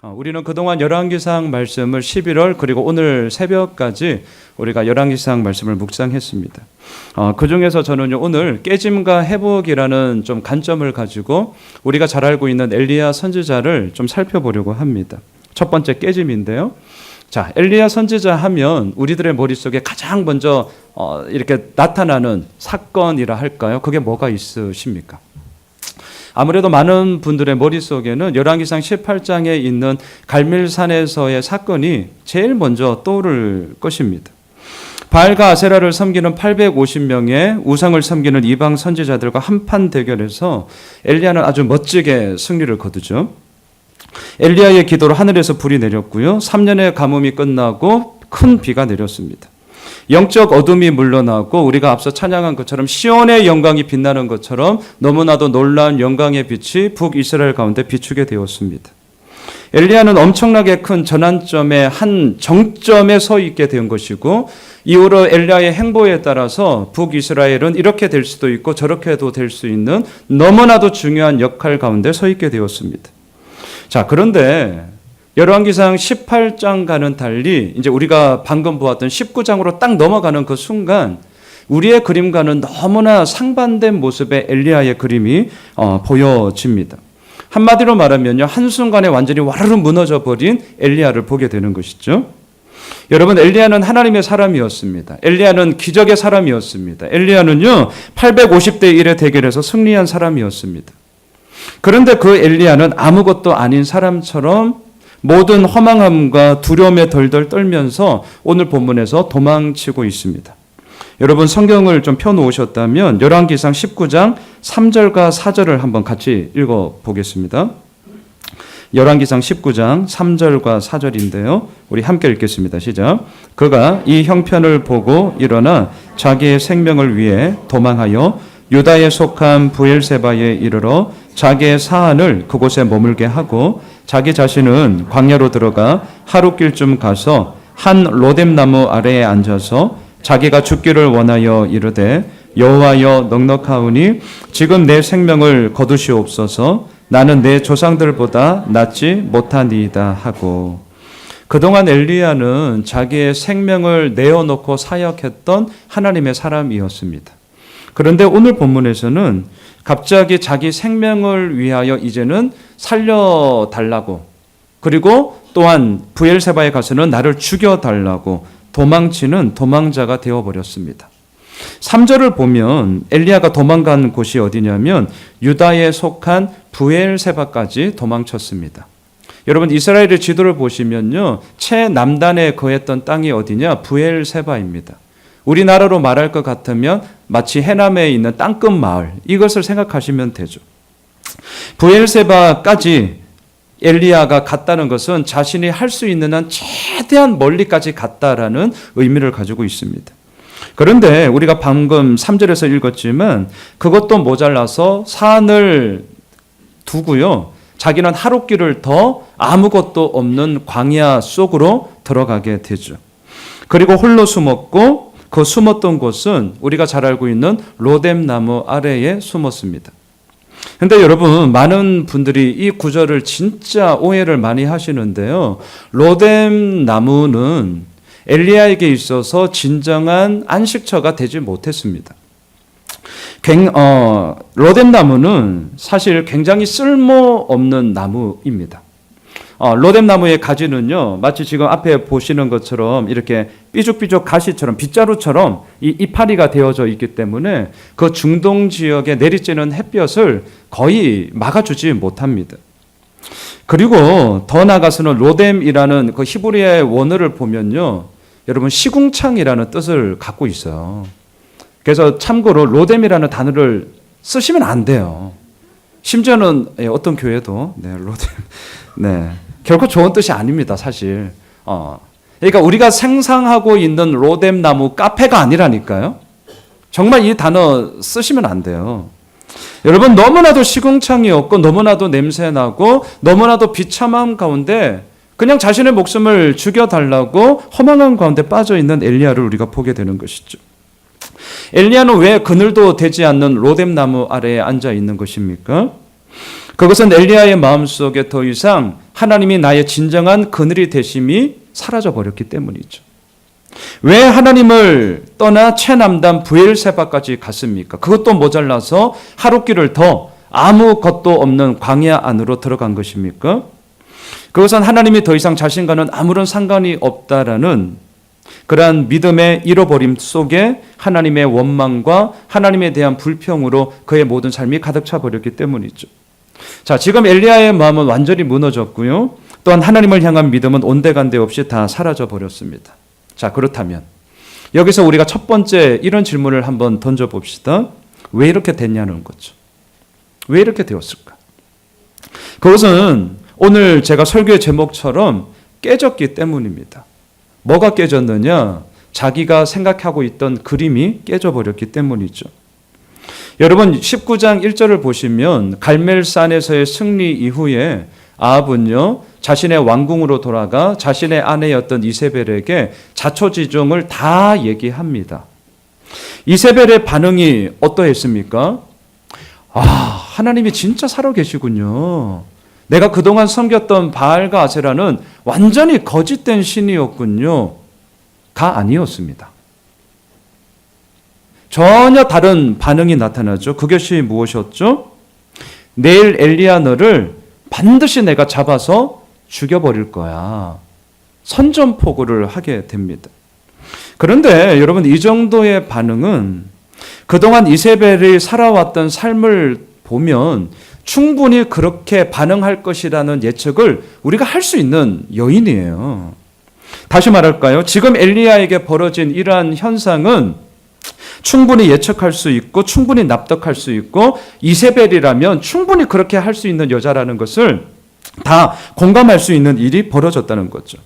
우리는 그동안 열왕기상 말씀을 11월 그리고 오늘 새벽까지 우리가 열왕기상 말씀을 묵상했습니다. 그 중에서 저는 오늘 깨짐과 회복이라는 좀 관점을 가지고 우리가 잘 알고 있는 엘리야 선지자를 좀 살펴보려고 합니다. 첫 번째 깨짐인데요. 자, 엘리야 선지자 하면 우리들의 머릿속에 가장 먼저 이렇게 나타나는 사건이라 할까요? 그게 뭐가 있으십니까? 아무래도 많은 분들의 머릿속에는 열왕기상 18장에 있는 갈멜산에서의 사건이 제일 먼저 떠오를 것입니다. 바알과 아세라를 섬기는 850명의 우상을 섬기는 이방 선지자들과 한판 대결해서 엘리야는 아주 멋지게 승리를 거두죠. 엘리야의 기도로 하늘에서 불이 내렸고요. 3년의 가뭄이 끝나고 큰 비가 내렸습니다. 영적 어둠이 물러나고 우리가 앞서 찬양한 것처럼 시온의 영광이 빛나는 것처럼 너무나도 놀라운 영광의 빛이 북이스라엘 가운데 비추게 되었습니다. 엘리야는 엄청나게 큰 전환점의 한 정점에 서 있게 된 것이고 이후로 엘리야의 행보에 따라서 북이스라엘은 이렇게 될 수도 있고 저렇게도 될 수 있는 너무나도 중요한 역할 가운데 서 있게 되었습니다. 자, 그런데 열왕기상 18장과는 달리 이제 우리가 방금 보았던 19장으로 딱 넘어가는 그 순간 우리의 그림과는 너무나 상반된 모습의 엘리야의 그림이 보여집니다. 한마디로 말하면요, 한순간에 완전히 와르르 무너져 버린 엘리야를 보게 되는 것이죠. 여러분, 엘리야는 하나님의 사람이었습니다. 엘리야는 기적의 사람이었습니다. 엘리야는요 850대 1의 대결에서 승리한 사람이었습니다. 그런데 그 엘리야는 아무것도 아닌 사람처럼 모든 허망함과 두려움에 덜덜 떨면서 오늘 본문에서 도망치고 있습니다. 여러분, 성경을 좀 펴놓으셨다면 열왕기상 19장 3절과 4절을 한번 같이 읽어보겠습니다. 열왕기상 19장 3절과 4절인데요. 우리 함께 읽겠습니다. 시작. 그가 이 형편을 보고 일어나 자기의 생명을 위해 도망하여 유다에 속한 브엘세바에 이르러 자기의 사안을 그곳에 머물게 하고 자기 자신은 광야로 들어가 하룻길쯤 가서 한 로뎀나무 아래에 앉아서 자기가 죽기를 원하여 이르되 여호와여 넉넉하오니 지금 내 생명을 거두시옵소서 나는 내 조상들보다 낫지 못하니이다 하고. 그동안 엘리야는 자기의 생명을 내어놓고 사역했던 하나님의 사람이었습니다. 그런데 오늘 본문에서는 갑자기 자기 생명을 위하여 이제는 살려달라고, 그리고 또한 브엘세바에 가서는 나를 죽여달라고 도망치는 도망자가 되어버렸습니다. 3절을 보면 엘리야가 도망간 곳이 어디냐면 유다에 속한 브엘세바까지 도망쳤습니다. 여러분, 이스라엘의 지도를 보시면요, 최남단에 거했던 땅이 어디냐? 브엘세바입니다. 우리나라로 말할 것 같으면 마치 해남에 있는 땅끝 마을, 이것을 생각하시면 되죠. 브엘세바까지 엘리야가 갔다는 것은 자신이 할 수 있는 한 최대한 멀리까지 갔다라는 의미를 가지고 있습니다. 그런데 우리가 방금 3절에서 읽었지만 그것도 모자라서 산을 두고요, 자기는 하룻길을 더 아무것도 없는 광야 속으로 들어가게 되죠. 그리고 홀로 숨었고 그 숨었던 곳은 우리가 잘 알고 있는 로뎀나무 아래에 숨었습니다. 근데 여러분, 많은 분들이 이 구절을 진짜 오해를 많이 하시는데요. 로뎀나무는 엘리야에게 있어서 진정한 안식처가 되지 못했습니다. 로뎀나무는 사실 굉장히 쓸모없는 나무입니다. 로뎀나무의 가지는요, 마치 지금 앞에 보시는 것처럼 이렇게 삐죽삐죽 가시처럼 빗자루처럼 이 이파리가 되어져 있기 때문에 그 중동 지역에 내리쬐는 햇볕을 거의 막아주지 못합니다. 그리고 더 나아가서는 로뎀이라는 그 히브리어의 원어를 보면요, 여러분, 시궁창이라는 뜻을 갖고 있어요. 그래서 참고로 로뎀이라는 단어를 쓰시면 안 돼요. 심지어는 어떤 교회도 로뎀, 결코 좋은 뜻이 아닙니다, 사실. 그러니까 우리가 상상하고 있는 로뎀나무 카페가 아니라니까요. 정말 이 단어 쓰시면 안 돼요. 여러분, 너무나도 시궁창이었고 너무나도 냄새나고 너무나도 비참함 가운데 그냥 자신의 목숨을 죽여달라고 허망한 가운데 빠져있는 엘리야를 우리가 보게 되는 것이죠. 엘리야는 왜 그늘도 되지 않는 로뎀나무 아래에 앉아 있는 것입니까? 그것은 엘리야의 마음속에 더 이상 하나님이 나의 진정한 그늘이 되심이 사라져 버렸기 때문이죠. 왜 하나님을 떠나 최남단 브엘세바까지 갔습니까? 그것도 모자라서 하루길을 더 아무것도 없는 광야 안으로 들어간 것입니까? 그것은 하나님이 더 이상 자신과는 아무런 상관이 없다라는 그러한 믿음의 잃어버림 속에 하나님의 원망과 하나님에 대한 불평으로 그의 모든 삶이 가득 차 버렸기 때문이죠. 자, 지금 엘리야의 마음은 완전히 무너졌고요. 또한 하나님을 향한 믿음은 온데간데 없이 다 사라져 버렸습니다. 자, 그렇다면 여기서 우리가 첫 번째 이런 질문을 한번 던져봅시다. 왜 이렇게 됐냐는 거죠. 왜 이렇게 되었을까? 그것은 오늘 제가 설교의 제목처럼 깨졌기 때문입니다. 뭐가 깨졌느냐? 자기가 생각하고 있던 그림이 깨져버렸기 때문이죠. 여러분 19장 1절을 보시면 갈멜산에서의 승리 이후에 아합은요 자신의 왕궁으로 돌아가 자신의 아내였던 이세벨에게 자초지종을 다 얘기합니다. 이세벨의 반응이 어떠했습니까? 하나님이 진짜 살아계시군요. 내가 그동안 섬겼던 바알과 아세라는 완전히 거짓된 신이었군요. 가 아니었습니다. 전혀 다른 반응이 나타나죠. 그것이 무엇이었죠? 내일 엘리야 너를 반드시 내가 잡아서 죽여버릴 거야. 선전포고를 하게 됩니다. 그런데 여러분 이 정도의 반응은 그동안 이세벨이 살아왔던 삶을 보면 충분히 그렇게 반응할 것이라는 예측을 우리가 할 수 있는 여인이에요. 다시 말할까요? 지금 엘리야에게 벌어진 이러한 현상은 충분히 예측할 수 있고 충분히 납득할 수 있고 이세벨이라면 충분히 그렇게 할 수 있는 여자라는 것을 다 공감할 수 있는 일이 벌어졌다는 거죠.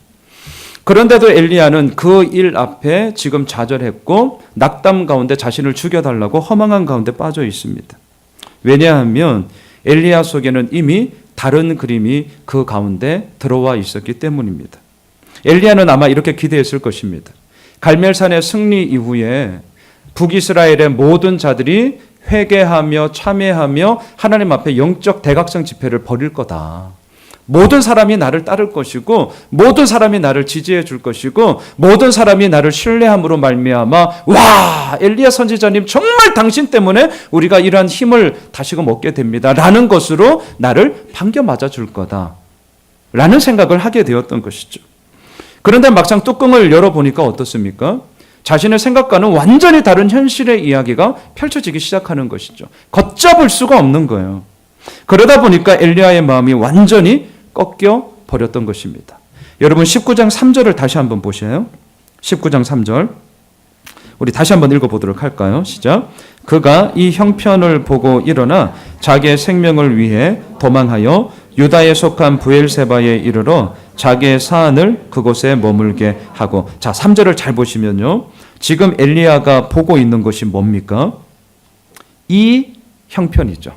그런데도 엘리야는 그 일 앞에 지금 좌절했고 낙담 가운데 자신을 죽여달라고 허망한 가운데 빠져 있습니다. 왜냐하면 엘리야 속에는 이미 다른 그림이 그 가운데 들어와 있었기 때문입니다. 엘리야는 아마 이렇게 기대했을 것입니다. 갈멜산의 승리 이후에 북이스라엘의 모든 자들이 회개하며 참회하며 하나님 앞에 영적 대각성 집회를 벌일 거다. 모든 사람이 나를 따를 것이고 모든 사람이 나를 지지해 줄 것이고 모든 사람이 나를 신뢰함으로 말미암아 와 엘리야 선지자님 정말 당신 때문에 우리가 이러한 힘을 다시금 얻게 됩니다 라는 것으로 나를 반겨 맞아 줄 거다 라는 생각을 하게 되었던 것이죠. 그런데 막상 뚜껑을 열어보니까 어떻습니까? 자신의 생각과는 완전히 다른 현실의 이야기가 펼쳐지기 시작하는 것이죠. 걷잡을 수가 없는 거예요. 그러다 보니까 엘리야의 마음이 완전히 꺾여 버렸던 것입니다. 여러분 19장 3절을 다시 한번 보셔요. 19장 3절 우리 다시 한번 읽어보도록 할까요? 시작. 그가 이 형편을 보고 일어나 자기의 생명을 위해 도망하여 유다에 속한 브엘세바에 이르러 자기의 사안을 그곳에 머물게 하고 자 3절을 잘 보시면요. 지금 엘리야가 보고 있는 것이 뭡니까? 이 형편이죠.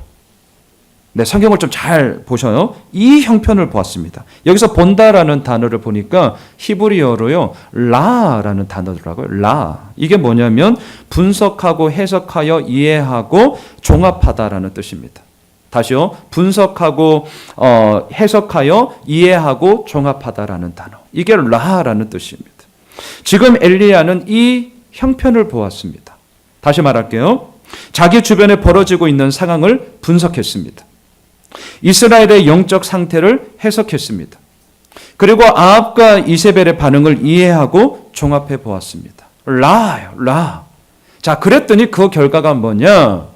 네, 성경을 좀 잘 보셔요. 이 형편을 보았습니다. 여기서 본다라는 단어를 보니까 히브리어로요. 라라는 단어더라고요. 라. 이게 뭐냐면 분석하고 해석하여 이해하고 종합하다라는 뜻입니다. 다시요. 분석하고 해석하여 이해하고 종합하다라는 단어. 이게 라라는 뜻입니다. 지금 엘리야는 이 형편을 보았습니다. 다시 말할게요. 자기 주변에 벌어지고 있는 상황을 분석했습니다. 이스라엘의 영적 상태를 해석했습니다. 그리고 아합과 이세벨의 반응을 이해하고 종합해 보았습니다. 라요, 라. 자, 그랬더니 그 결과가 뭐냐?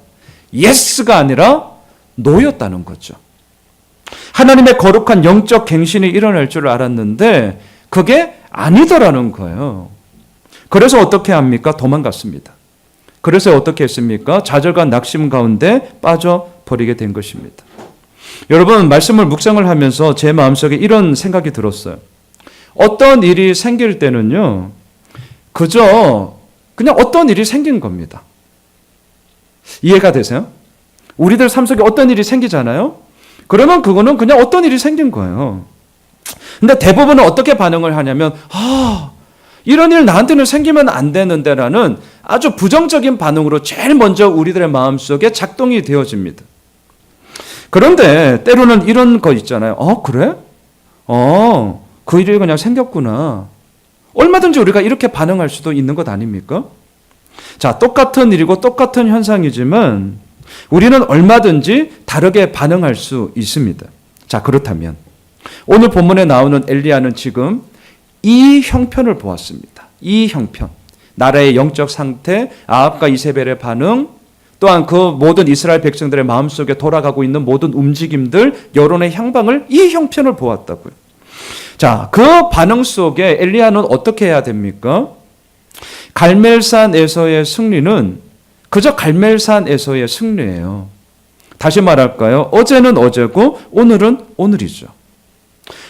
예스가 아니라 노였다는 거죠. 하나님의 거룩한 영적 갱신이 일어날 줄 알았는데 그게 아니더라는 거예요. 그래서 어떻게 합니까? 도망갔습니다. 그래서 어떻게 했습니까? 좌절과 낙심 가운데 빠져버리게 된 것입니다. 여러분 말씀을 묵상을 하면서 제 마음속에 이런 생각이 들었어요. 어떤 일이 생길 때는요. 그저 그냥 어떤 일이 생긴 겁니다. 이해가 되세요? 우리들 삶 속에 어떤 일이 생기잖아요. 그러면 그거는 그냥 어떤 일이 생긴 거예요. 근데 대부분은 어떻게 반응을 하냐면 이런 일 나한테는 생기면 안 되는데 라는 아주 부정적인 반응으로 제일 먼저 우리들의 마음속에 작동이 되어집니다. 그런데 때로는 이런 거 있잖아요. 그래? 그 일이 그냥 생겼구나. 얼마든지 우리가 이렇게 반응할 수도 있는 것 아닙니까? 자, 똑같은 일이고 똑같은 현상이지만 우리는 얼마든지 다르게 반응할 수 있습니다. 자, 그렇다면 오늘 본문에 나오는 엘리야는 지금 이 형편을 보았습니다. 이 형편. 나라의 영적 상태, 아합과 이세벨의 반응, 또한 그 모든 이스라엘 백성들의 마음속에 돌아가고 있는 모든 움직임들, 여론의 향방을 이 형편을 보았다고요. 자, 그 반응 속에 엘리야는 어떻게 해야 됩니까? 갈멜산에서의 승리는 그저 갈멜산에서의 승리예요. 다시 말할까요? 어제는 어제고 오늘은 오늘이죠.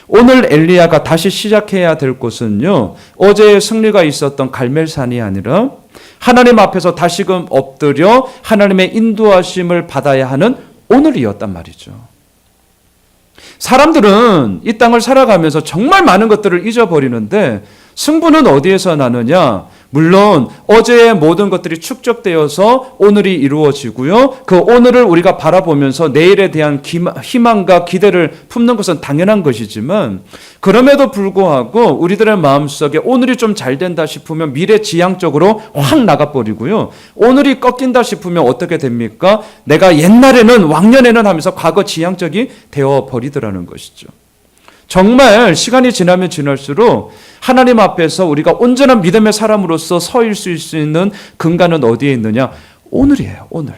오늘 엘리야가 다시 시작해야 될 곳은요, 어제의 승리가 있었던 갈멜산이 아니라 하나님 앞에서 다시금 엎드려 하나님의 인도하심을 받아야 하는 오늘이었단 말이죠. 사람들은 이 땅을 살아가면서 정말 많은 것들을 잊어버리는데 승부는 어디에서 나느냐? 물론 어제의 모든 것들이 축적되어서 오늘이 이루어지고요. 그 오늘을 우리가 바라보면서 내일에 대한 희망과 기대를 품는 것은 당연한 것이지만 그럼에도 불구하고 우리들의 마음속에 오늘이 좀 잘 된다 싶으면 미래 지향적으로 확 나가버리고요. 오늘이 꺾인다 싶으면 어떻게 됩니까? 내가 옛날에는 왕년에는 하면서 과거 지향적이 되어버리더라는 것이죠. 정말 시간이 지나면 지날수록 하나님 앞에서 우리가 온전한 믿음의 사람으로서 서 있을 수 있는 근간은 어디에 있느냐? 오늘이에요. 오늘.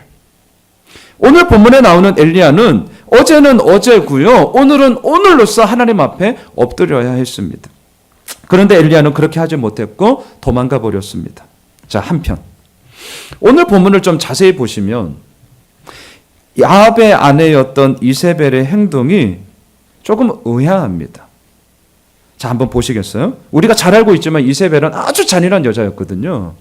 오늘 본문에 나오는 엘리야는 어제는 어제고요. 오늘은 오늘로서 하나님 앞에 엎드려야 했습니다. 그런데 엘리야는 그렇게 하지 못했고 도망가 버렸습니다. 자, 한편 오늘 본문을 좀 자세히 보시면 아합의 아내였던 이세벨의 행동이 조금 의아합니다. 자, 한번 보시겠어요? 우리가 잘 알고 있지만 이세벨은 아주 잔인한 여자였거든요.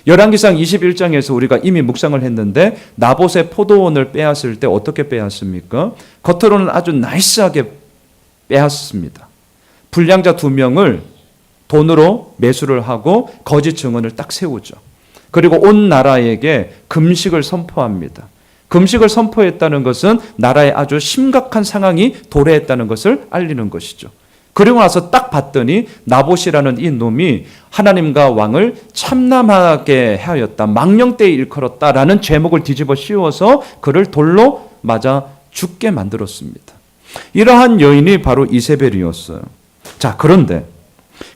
열왕기상 21장에서 우리가 이미 묵상을 했는데 나봇의 포도원을 빼앗을 때 어떻게 빼앗습니까? 겉으로는 아주 나이스하게 빼앗습니다. 불량자 2명을 돈으로 매수를 하고 거짓 증언을 딱 세우죠. 그리고 온 나라에게 금식을 선포합니다. 금식을 선포했다는 것은 나라에 아주 심각한 상황이 도래했다는 것을 알리는 것이죠. 그리고 나서 딱 봤더니 나봇이라는 이 놈이 하나님과 왕을 참남하게 하였다, 망령되이 일컬었다라는 제목을 뒤집어 씌워서 그를 돌로 맞아 죽게 만들었습니다. 이러한 여인이 바로 이세벨이었어요. 자, 그런데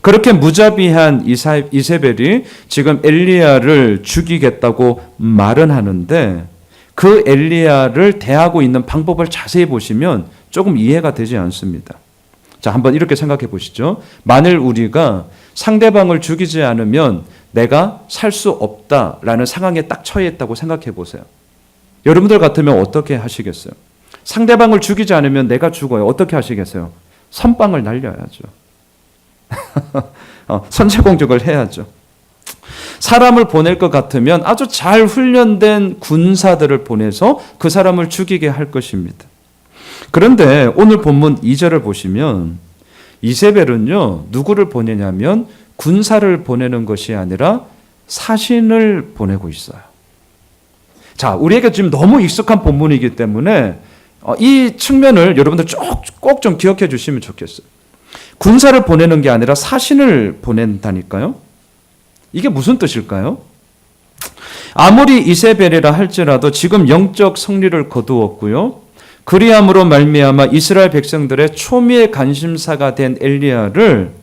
그렇게 무자비한 이세벨이 지금 엘리야를 죽이겠다고 말은 하는데 그 엘리야를 대하고 있는 방법을 자세히 보시면 조금 이해가 되지 않습니다. 자, 한번 이렇게 생각해 보시죠. 만일 우리가 상대방을 죽이지 않으면 내가 살 수 없다라는 상황에 딱 처해 있다고 생각해 보세요. 여러분들 같으면 어떻게 하시겠어요? 상대방을 죽이지 않으면 내가 죽어요. 어떻게 하시겠어요? 선빵을 날려야죠. 선제공격을 해야죠. 사람을 보낼 것 같으면 아주 잘 훈련된 군사들을 보내서 그 사람을 죽이게 할 것입니다. 그런데 오늘 본문 2절을 보시면 이세벨은요, 누구를 보내냐면 군사를 보내는 것이 아니라 사신을 보내고 있어요. 자, 우리에게 지금 너무 익숙한 본문이기 때문에 이 측면을 여러분들 꼭 좀 기억해 주시면 좋겠어요. 군사를 보내는 게 아니라 사신을 보낸다니까요. 이게 무슨 뜻일까요? 아무리 이세벨이라 할지라도 지금 영적 승리를 거두었고요. 그리함으로 말미암아 이스라엘 백성들의 초미의 관심사가 된 엘리야를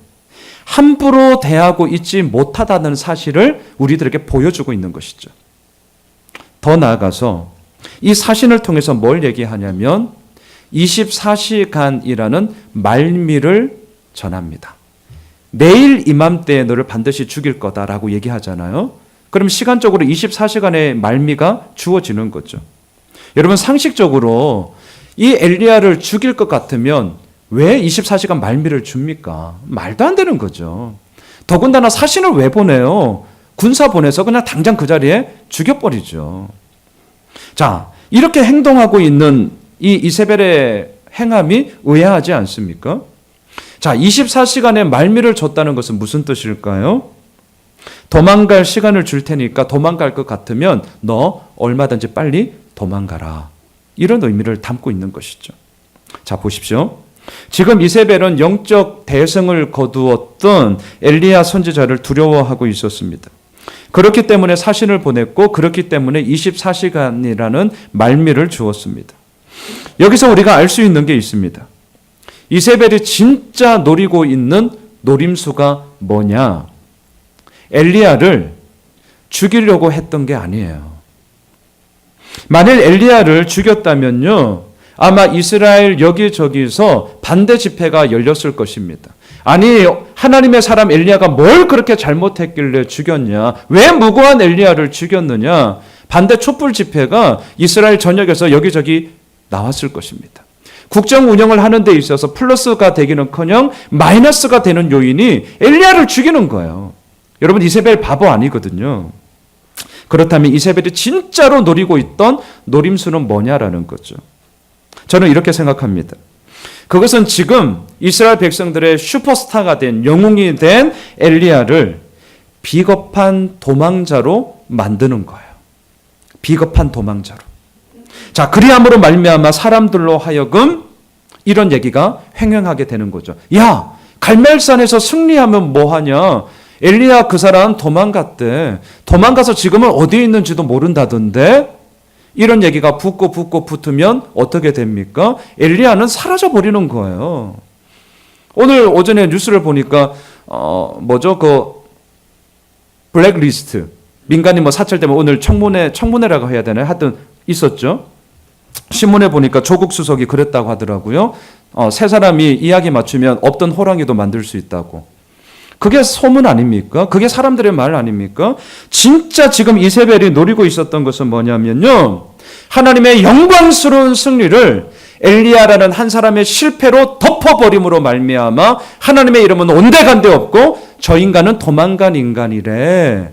함부로 대하고 있지 못하다는 사실을 우리들에게 보여주고 있는 것이죠. 더 나아가서 이 사신을 통해서 뭘 얘기하냐면 24시간이라는 말미를 전합니다. 내일 이맘때에 너를 반드시 죽일 거다라고 얘기하잖아요. 그럼 시간적으로 24시간의 말미가 주어지는 거죠. 여러분, 상식적으로 이 엘리야를 죽일 것 같으면 왜 24시간 말미를 줍니까? 말도 안 되는 거죠. 더군다나 사신을 왜 보내요? 군사 보내서 그냥 당장 그 자리에 죽여버리죠. 자, 이렇게 행동하고 있는 이 이세벨의 행함이 의아하지 않습니까? 자, 24시간의 말미를 줬다는 것은 무슨 뜻일까요? 도망갈 시간을 줄 테니까 도망갈 것 같으면 너 얼마든지 빨리 도망가라. 이런 의미를 담고 있는 것이죠. 자, 보십시오. 지금 이세벨은 영적 대승을 거두었던 엘리야 선지자를 두려워하고 있었습니다. 그렇기 때문에 사신을 보냈고 그렇기 때문에 24시간이라는 말미를 주었습니다. 여기서 우리가 알 수 있는 게 있습니다. 이세벨이 진짜 노리고 있는 노림수가 뭐냐? 엘리야를 죽이려고 했던 게 아니에요. 만일 엘리야를 죽였다면요, 아마 이스라엘 여기저기서 반대 집회가 열렸을 것입니다. 아니, 하나님의 사람 엘리야가 뭘 그렇게 잘못했길래 죽였냐? 왜 무고한 엘리야를 죽였느냐? 반대 촛불 집회가 이스라엘 전역에서 여기저기 나왔을 것입니다. 국정 운영을 하는 데 있어서 플러스가 되기는커녕 마이너스가 되는 요인이 엘리야를 죽이는 거예요. 여러분, 이세벨 바보 아니거든요. 그렇다면 이세벨이 진짜로 노리고 있던 노림수는 뭐냐라는 거죠. 저는 이렇게 생각합니다. 그것은 지금 이스라엘 백성들의 슈퍼스타가 된, 영웅이 된 엘리야를 비겁한 도망자로 만드는 거예요. 비겁한 도망자로. 자, 그리함으로 말미암아 사람들로 하여금 이런 얘기가 횡행하게 되는 거죠. 야, 갈멜산에서 승리하면 뭐하냐? 엘리야 그 사람 도망갔대. 도망가서 지금은 어디에 있는지도 모른다던데? 이런 얘기가 붙으면 어떻게 됩니까? 엘리야는 사라져 버리는 거예요. 오늘 오전에 뉴스를 보니까 블랙리스트, 민간인 사찰되면 오늘 청문회라고 해야 되나요? 하여튼 있었죠. 신문에 보니까 조국 수석이 그랬다고 하더라고요. 세 사람이 이야기 맞추면 없던 호랑이도 만들 수 있다고. 그게 소문 아닙니까? 그게 사람들의 말 아닙니까? 진짜 지금 이세벨이 노리고 있었던 것은 뭐냐면요, 하나님의 영광스러운 승리를 엘리야라는 한 사람의 실패로 덮어버림으로 말미암아 하나님의 이름은 온데간데 없고 저 인간은 도망간 인간이래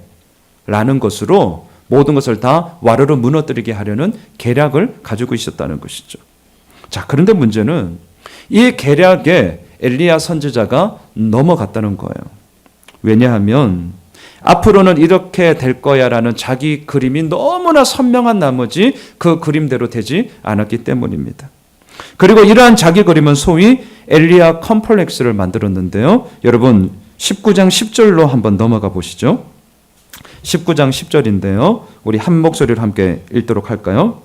라는 것으로 모든 것을 다 와르르 무너뜨리게 하려는 계략을 가지고 있었다는 것이죠. 자, 그런데 문제는 이 계략에 엘리야 선지자가 넘어갔다는 거예요. 왜냐하면 앞으로는 이렇게 될 거야라는 자기 그림이 너무나 선명한 나머지 그 그림대로 되지 않았기 때문입니다. 그리고 이러한 자기 그림은 소위 엘리야 컴플렉스를 만들었는데요. 여러분 19장 10절로 한번 넘어가 보시죠. 19장 10절인데요. 우리 한 목소리로 함께 읽도록 할까요?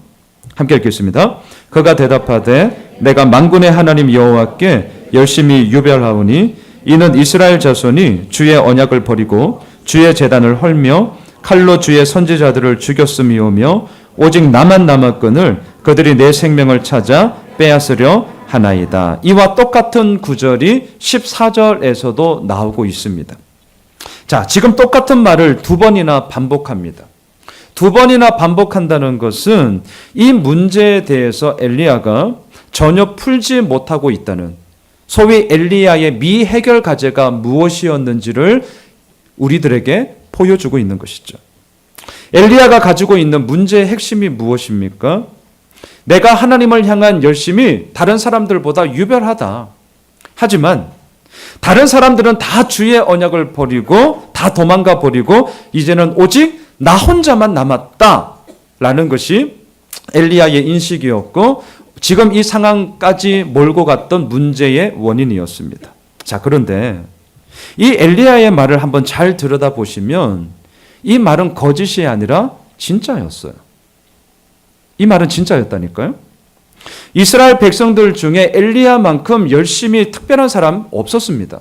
함께 읽겠습니다. 그가 대답하되 내가 만군의 하나님 여호와께 열심히 유별하오니 이는 이스라엘 자손이 주의 언약을 버리고 주의 제단을 헐며 칼로 주의 선지자들을 죽였음이오며 오직 나만 남았거늘 그들이 내 생명을 찾아 빼앗으려 하나이다. 이와 똑같은 구절이 14절에서도 나오고 있습니다. 자, 지금 똑같은 말을 두 번이나 반복합니다. 두 번이나 반복한다는 것은 이 문제에 대해서 엘리야가 전혀 풀지 못하고 있다는, 소위 엘리야의 미해결 과제가 무엇이었는지를 우리들에게 보여주고 있는 것이죠. 엘리야가 가지고 있는 문제의 핵심이 무엇입니까? 내가 하나님을 향한 열심이 다른 사람들보다 유별하다. 하지만 다른 사람들은 다 주의 언약을 버리고 다 도망가 버리고 이제는 오직 나 혼자만 남았다라는 것이 엘리야의 인식이었고 지금 이 상황까지 몰고 갔던 문제의 원인이었습니다. 자, 그런데 이 엘리야의 말을 한번 잘 들여다보시면 이 말은 거짓이 아니라 진짜였어요. 이 말은 진짜였다니까요. 이스라엘 백성들 중에 엘리야만큼 열심히 특별한 사람 없었습니다.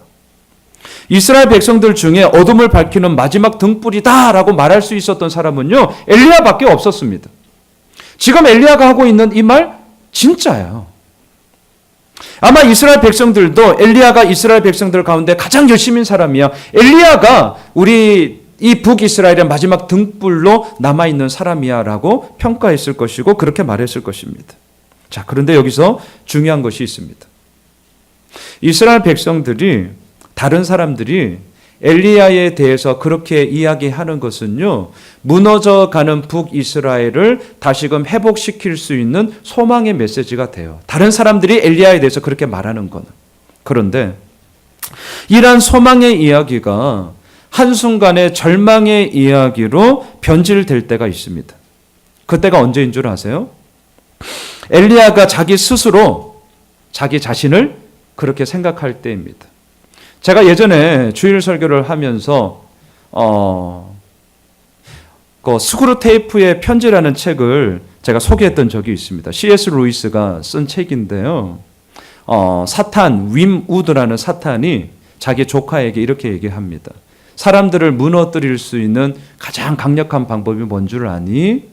이스라엘 백성들 중에 어둠을 밝히는 마지막 등불이다라고 말할 수 있었던 사람은요, 엘리야밖에 없었습니다. 지금 엘리야가 하고 있는 이 말 진짜예요. 아마 이스라엘 백성들도 엘리야가 이스라엘 백성들 가운데 가장 열심인 사람이야. 엘리야가 우리 이 북이스라엘의 마지막 등불로 남아있는 사람이야 라고 평가했을 것이고 그렇게 말했을 것입니다. 자, 그런데 여기서 중요한 것이 있습니다. 이스라엘 백성들이, 다른 사람들이 엘리야에 대해서 그렇게 이야기하는 것은요, 무너져가는 북이스라엘을 다시금 회복시킬 수 있는 소망의 메시지가 돼요. 다른 사람들이 엘리야에 대해서 그렇게 말하는 거는. 그런데 이러한 소망의 이야기가 한순간에 절망의 이야기로 변질될 때가 있습니다. 그때가 언제인 줄 아세요? 엘리야가 자기 스스로 자기 자신을 그렇게 생각할 때입니다. 제가 예전에 주일 설교를 하면서 그 스크루테이프의 편지라는 책을 제가 소개했던 적이 있습니다. C.S. 루이스가 쓴 책인데요. 사탄, 윈 우드라는 사탄이 자기 조카에게 이렇게 얘기합니다. 사람들을 무너뜨릴 수 있는 가장 강력한 방법이 뭔 줄 아니?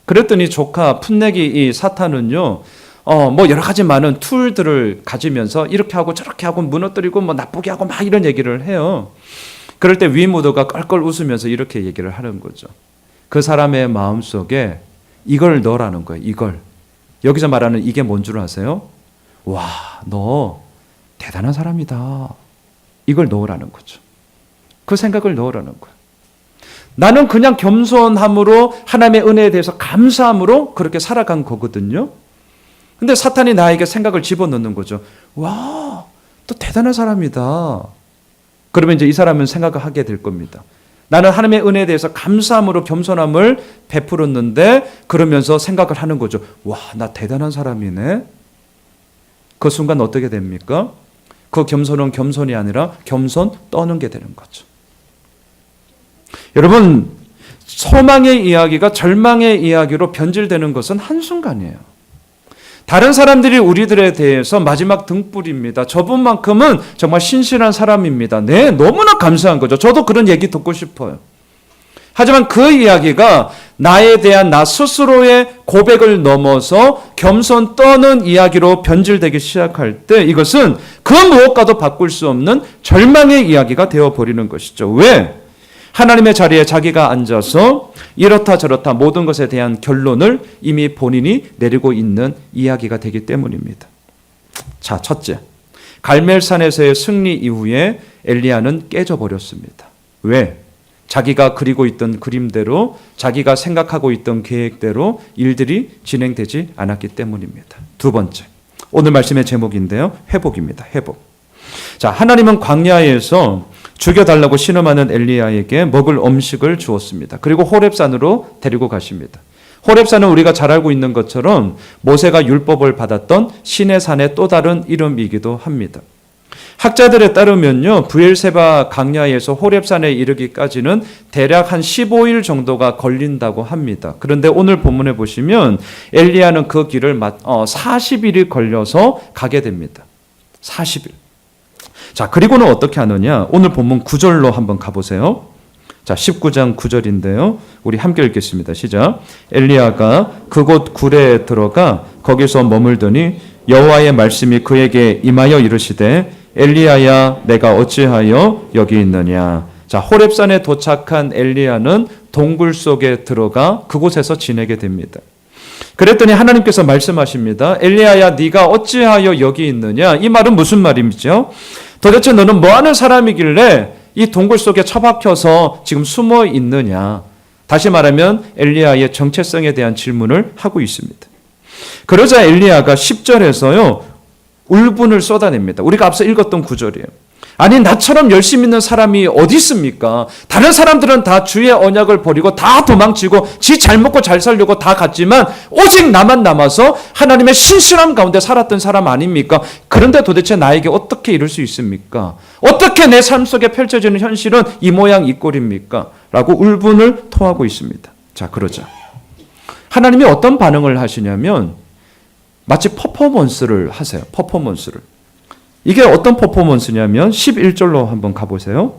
그랬더니 조카 풋내기 이 사탄은요, 뭐 여러 가지 많은 툴들을 가지면서 이렇게 하고 저렇게 하고 무너뜨리고 뭐 나쁘게 하고 막 이런 얘기를 해요. 그럴 때 윈 우드가 껄껄 웃으면서 이렇게 얘기를 하는 거죠. 그 사람의 마음속에 이걸 넣으라는 거예요. 이걸. 여기서 말하는 이게 뭔 줄 아세요? 와, 너 대단한 사람이다. 이걸 넣으라는 거죠. 그 생각을 넣으라는 거예요. 나는 그냥 겸손함으로 하나님의 은혜에 대해서 감사함으로 그렇게 살아간 거거든요. 근데 사탄이 나에게 생각을 집어넣는 거죠. 와, 너 대단한 사람이다. 그러면 이제 이 사람은 생각을 하게 될 겁니다. 나는 하나님의 은혜에 대해서 감사함으로 겸손함을 베풀었는데 그러면서 생각을 하는 거죠. 와, 나 대단한 사람이네. 그 순간 어떻게 됩니까? 그 겸손은 겸손이 아니라 겸손 떠는 게 되는 거죠. 여러분, 소망의 이야기가 절망의 이야기로 변질되는 것은 한순간이에요. 다른 사람들이 우리들에 대해서 마지막 등불입니다. 저분만큼은 정말 신실한 사람입니다. 네, 너무나 감사한 거죠. 저도 그런 얘기 듣고 싶어요. 하지만 그 이야기가 나에 대한 나 스스로의 고백을 넘어서 겸손 떠는 이야기로 변질되기 시작할 때 이것은 그 무엇과도 바꿀 수 없는 절망의 이야기가 되어버리는 것이죠. 왜? 하나님의 자리에 자기가 앉아서 이렇다 저렇다 모든 것에 대한 결론을 이미 본인이 내리고 있는 이야기가 되기 때문입니다. 자, 첫째, 갈멜산에서의 승리 이후에 엘리야는 깨져버렸습니다. 왜? 자기가 그리고 있던 그림대로 자기가 생각하고 있던 계획대로 일들이 진행되지 않았기 때문입니다. 두 번째, 오늘 말씀의 제목인데요. 회복입니다. 회복. 자, 하나님은 광야에서 죽여달라고 신음하는 엘리야에게 먹을 음식을 주었습니다. 그리고 호렙산으로 데리고 가십니다. 호렙산은 우리가 잘 알고 있는 것처럼 모세가 율법을 받았던 신의 산의 또 다른 이름이기도 합니다. 학자들에 따르면요, 브엘세바 강야에서 호렙산에 이르기까지는 대략 한 15일 정도가 걸린다고 합니다. 그런데 오늘 본문에 보시면 엘리야는 그 길을 40일이 걸려서 가게 됩니다. 40일. 자, 그리고는 어떻게 하느냐? 오늘 본문 9절로 한번 가보세요. 자, 19장 9절인데요. 우리 함께 읽겠습니다. 시작. 엘리야가 그곳 굴에 들어가 거기서 머물더니 여호와의 말씀이 그에게 임하여 이르시되 엘리야야, 내가 어찌하여 여기 있느냐? 자, 호렙산에 도착한 엘리야는 동굴 속에 들어가 그곳에서 지내게 됩니다. 그랬더니 하나님께서 말씀하십니다. 엘리야야, 네가 어찌하여 여기 있느냐? 이 말은 무슨 말이죠? 도대체 너는 뭐하는 사람이길래 이 동굴 속에 처박혀서 지금 숨어 있느냐? 다시 말하면 엘리야의 정체성에 대한 질문을 하고 있습니다. 그러자 엘리야가 10절에서요 울분을 쏟아냅니다. 우리가 앞서 읽었던 구절이에요. 아니, 나처럼 열심히 있는 사람이 어디 있습니까? 다른 사람들은 다 주의 언약을 버리고 다 도망치고 지 잘 먹고 잘 살려고 다 갔지만 오직 나만 남아서 하나님의 신실함 가운데 살았던 사람 아닙니까? 그런데 도대체 나에게 어떻게 이룰 수 있습니까? 어떻게 내 삶 속에 펼쳐지는 현실은 이 모양 이 꼴입니까? 라고 울분을 토하고 있습니다. 자, 그러자 하나님이 어떤 반응을 하시냐면 마치 퍼포먼스를 하세요. 퍼포먼스를. 이게 어떤 퍼포먼스냐면 11절로 한번 가보세요.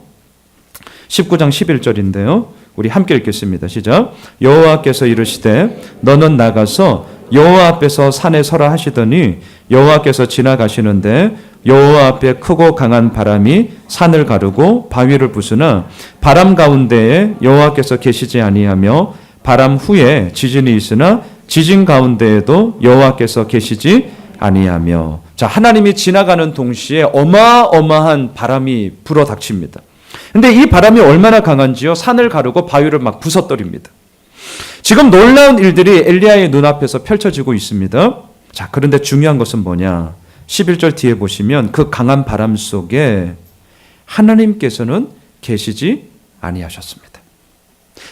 19장 11절인데요. 우리 함께 읽겠습니다. 시작. 여호와께서 이르시되 너는 나가서 여호와 앞에서 산에 서라 하시더니 여호와께서 지나가시는데 여호와 앞에 크고 강한 바람이 산을 가르고 바위를 부수나 바람 가운데에 여호와께서 계시지 아니하며 바람 후에 지진이 있으나 지진 가운데에도 여호와께서 계시지 아니하며. 자, 하나님이 지나가는 동시에 어마어마한 바람이 불어닥칩니다. 근데 이 바람이 얼마나 강한지요? 산을 가르고 바위를 막 부서뜨립니다. 지금 놀라운 일들이 엘리야의 눈앞에서 펼쳐지고 있습니다. 자, 그런데 중요한 것은 뭐냐? 11절 뒤에 보시면 그 강한 바람 속에 하나님께서는 계시지 아니하셨습니다.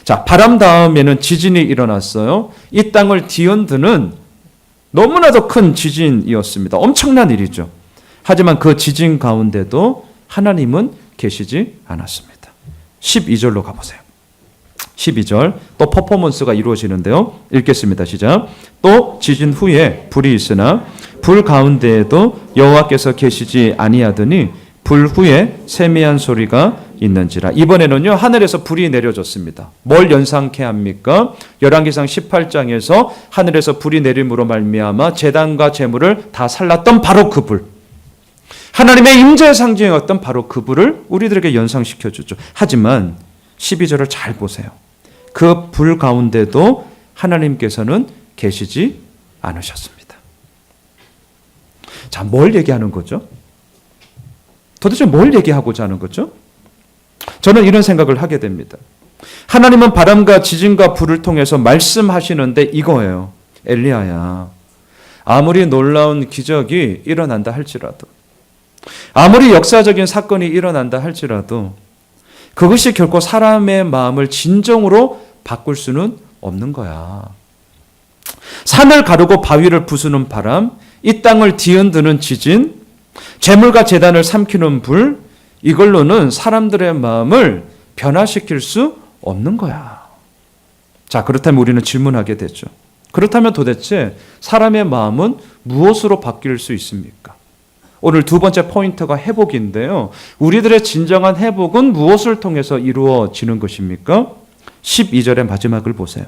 자, 바람 다음에는 지진이 일어났어요. 이 땅을 뒤흔드는 너무나도 큰 지진이었습니다. 엄청난 일이죠. 하지만 그 지진 가운데도 하나님은 계시지 않았습니다. 12절로 가보세요. 12절 또 퍼포먼스가 이루어지는데요. 읽겠습니다. 시작. 또 지진 후에 불이 있으나 불 가운데에도 여호와께서 계시지 아니하더니 불 후에 세미한 소리가 있는지라. 이번에는요, 하늘에서 불이 내려졌습니다. 뭘 연상케 합니까? 열왕기상 18장에서 하늘에서 불이 내림으로 말미암아 제단과 제물을 다 살랐던 바로 그 불. 하나님의 임재의 상징이었던 바로 그 불을 우리들에게 연상시켜 주죠. 하지만 12절을 잘 보세요. 그 불 가운데도 하나님께서는 계시지 않으셨습니다. 자, 뭘 얘기하는 거죠? 도대체 뭘 얘기하고자 하는 거죠? 저는 이런 생각을 하게 됩니다. 하나님은 바람과 지진과 불을 통해서 말씀하시는데 이거예요. 엘리야야, 아무리 놀라운 기적이 일어난다 할지라도, 아무리 역사적인 사건이 일어난다 할지라도 그것이 결코 사람의 마음을 진정으로 바꿀 수는 없는 거야. 산을 가르고 바위를 부수는 바람, 이 땅을 뒤흔드는 지진, 재물과 제단을 삼키는 불, 이걸로는 사람들의 마음을 변화시킬 수 없는 거야. 자, 그렇다면 우리는 질문하게 되죠. 그렇다면 도대체 사람의 마음은 무엇으로 바뀔 수 있습니까? 오늘 두 번째 포인트가 회복인데요. 우리들의 진정한 회복은 무엇을 통해서 이루어지는 것입니까? 12절의 마지막을 보세요.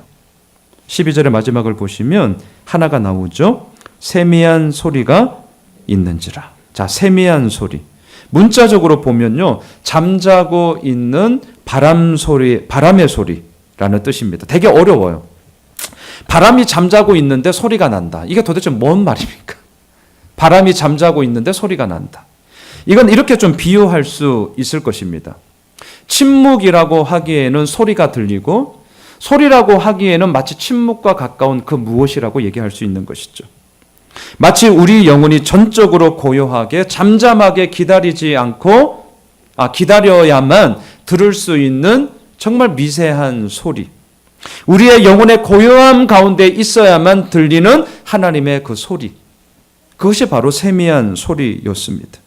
12절의 마지막을 보시면 하나가 나오죠. 세미한 소리가 있는지라. 자, 세미한 소리. 문자적으로 보면요, 잠자고 있는 바람의 소리라는 뜻입니다. 되게 어려워요. 바람이 잠자고 있는데 소리가 난다. 이게 도대체 뭔 말입니까? 바람이 잠자고 있는데 소리가 난다. 이건 이렇게 좀 비유할 수 있을 것입니다. 침묵이라고 하기에는 소리가 들리고, 소리라고 하기에는 마치 침묵과 가까운 그 무엇이라고 얘기할 수 있는 것이죠. 마치 우리 영혼이 전적으로 고요하게 잠잠하게 기다려야만 들을 수 있는 정말 미세한 소리, 우리의 영혼의 고요함 가운데 있어야만 들리는 하나님의 그 소리, 그것이 바로 세미한 소리였습니다.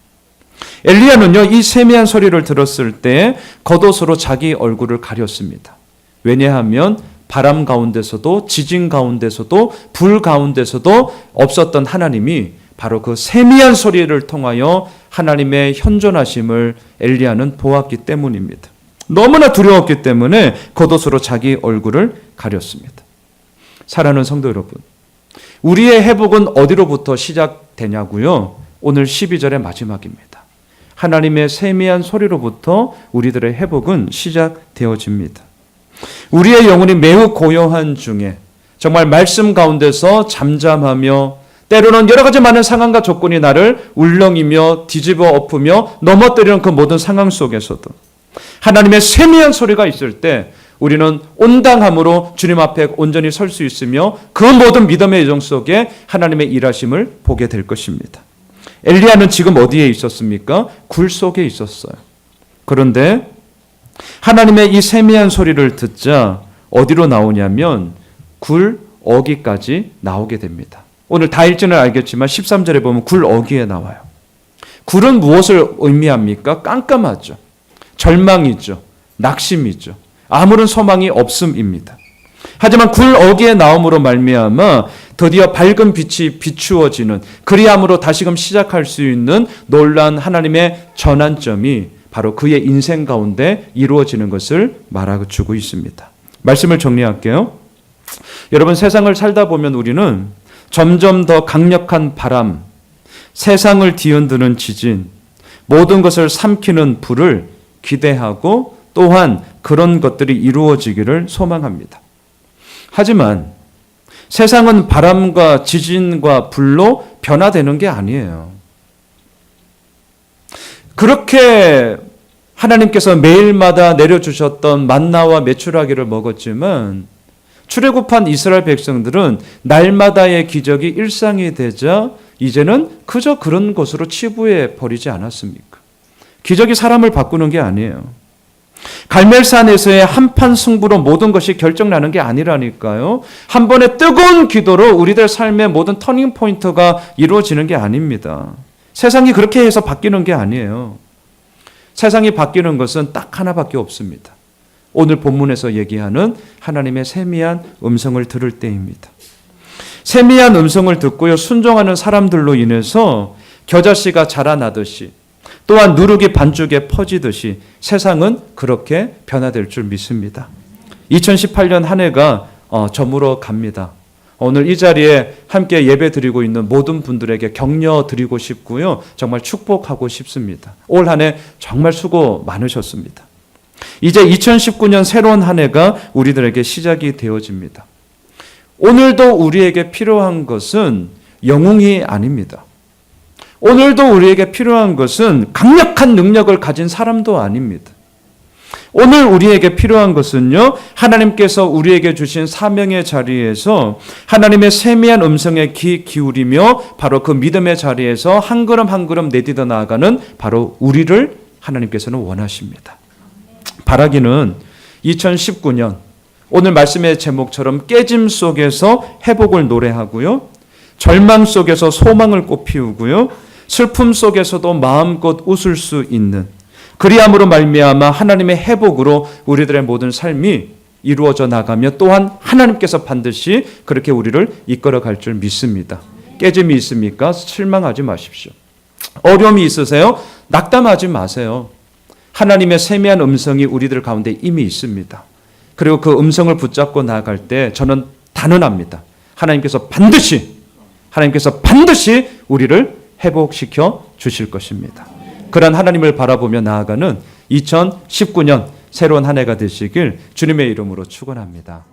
엘리야는요, 이 세미한 소리를 들었을 때 겉옷으로 자기 얼굴을 가렸습니다. 왜냐하면 바람 가운데서도 지진 가운데서도 불 가운데서도 없었던 하나님이 바로 그 세미한 소리를 통하여 하나님의 현존하심을 엘리야는 보았기 때문입니다. 너무나 두려웠기 때문에 겉옷으로 자기 얼굴을 가렸습니다. 사랑하는 성도 여러분, 우리의 회복은 어디로부터 시작되냐고요? 오늘 12절의 마지막입니다. 하나님의 세미한 소리로부터 우리들의 회복은 시작되어집니다. 우리의 영혼이 매우 고요한 중에 정말 말씀 가운데서 잠잠하며 때로는 여러 가지 많은 상황과 조건이 나를 울렁이며 뒤집어 엎으며 넘어뜨리는 그 모든 상황 속에서도 하나님의 세미한 소리가 있을 때 우리는 온당함으로 주님 앞에 온전히 설 수 있으며 그 모든 믿음의 여정 속에 하나님의 일하심을 보게 될 것입니다. 엘리야는 지금 어디에 있었습니까? 굴 속에 있었어요. 그런데 하나님의 이 세미한 소리를 듣자 어디로 나오냐면 굴 어귀까지 나오게 됩니다. 오늘 다 읽지는 알겠지만 13절에 보면 굴 어귀에 나와요. 굴은 무엇을 의미합니까? 깜깜하죠. 절망이죠. 낙심이죠. 아무런 소망이 없음입니다. 하지만 굴 어귀에 나옴으로 말미암아 드디어 밝은 빛이 비추어지는, 그리함으로 다시금 시작할 수 있는 놀라운 하나님의 전환점이 바로 그의 인생 가운데 이루어지는 것을 말해주고 있습니다. 말씀을 정리할게요. 여러분, 세상을 살다 보면 우리는 점점 더 강력한 바람, 세상을 뒤흔드는 지진, 모든 것을 삼키는 불을 기대하고 또한 그런 것들이 이루어지기를 소망합니다. 하지만 세상은 바람과 지진과 불로 변화되는 게 아니에요. 그렇게 하나님께서 매일마다 내려주셨던 만나와 메추라기를 먹었지만 출애굽한 이스라엘 백성들은 날마다의 기적이 일상이 되자 이제는 그저 그런 것으로 치부해 버리지 않았습니까? 기적이 사람을 바꾸는 게 아니에요. 갈멜산에서의 한판 승부로 모든 것이 결정나는 게 아니라니까요. 한 번의 뜨거운 기도로 우리들 삶의 모든 터닝 포인트가 이루어지는 게 아닙니다. 세상이 그렇게 해서 바뀌는 게 아니에요. 세상이 바뀌는 것은 딱 하나밖에 없습니다. 오늘 본문에서 얘기하는 하나님의 세미한 음성을 들을 때입니다. 세미한 음성을 듣고요, 순종하는 사람들로 인해서 겨자씨가 자라나듯이, 또한 누룩이 반죽에 퍼지듯이 세상은 그렇게 변화될 줄 믿습니다. 2018년 한 해가 저물어 갑니다. 오늘 이 자리에 함께 예배 드리고 있는 모든 분들에게 격려 드리고 싶고요, 정말 축복하고 싶습니다. 올 한 해 정말 수고 많으셨습니다. 이제 2019년 새로운 한 해가 우리들에게 시작이 되어집니다. 오늘도 우리에게 필요한 것은 영웅이 아닙니다. 오늘도 우리에게 필요한 것은 강력한 능력을 가진 사람도 아닙니다. 오늘 우리에게 필요한 것은요, 하나님께서 우리에게 주신 사명의 자리에서 하나님의 세미한 음성에 귀 기울이며 바로 그 믿음의 자리에서 한 걸음 한 걸음 내딛어 나아가는 바로 우리를 하나님께서는 원하십니다. 바라기는 2019년 오늘 말씀의 제목처럼 깨짐 속에서 회복을 노래하고요, 절망 속에서 소망을 꽃피우고요, 슬픔 속에서도 마음껏 웃을 수 있는, 그리함으로 말미암아 하나님의 회복으로 우리들의 모든 삶이 이루어져 나가며 또한 하나님께서 반드시 그렇게 우리를 이끌어갈 줄 믿습니다. 깨짐이 있습니까? 실망하지 마십시오. 어려움이 있으세요? 낙담하지 마세요. 하나님의 세미한 음성이 우리들 가운데 이미 있습니다. 그리고 그 음성을 붙잡고 나아갈 때 저는 단언합니다. 하나님께서 반드시 우리를 회복시켜 주실 것입니다. 그런 하나님을 바라보며 나아가는 2019년 새로운 한 해가 되시길 주님의 이름으로 축원합니다.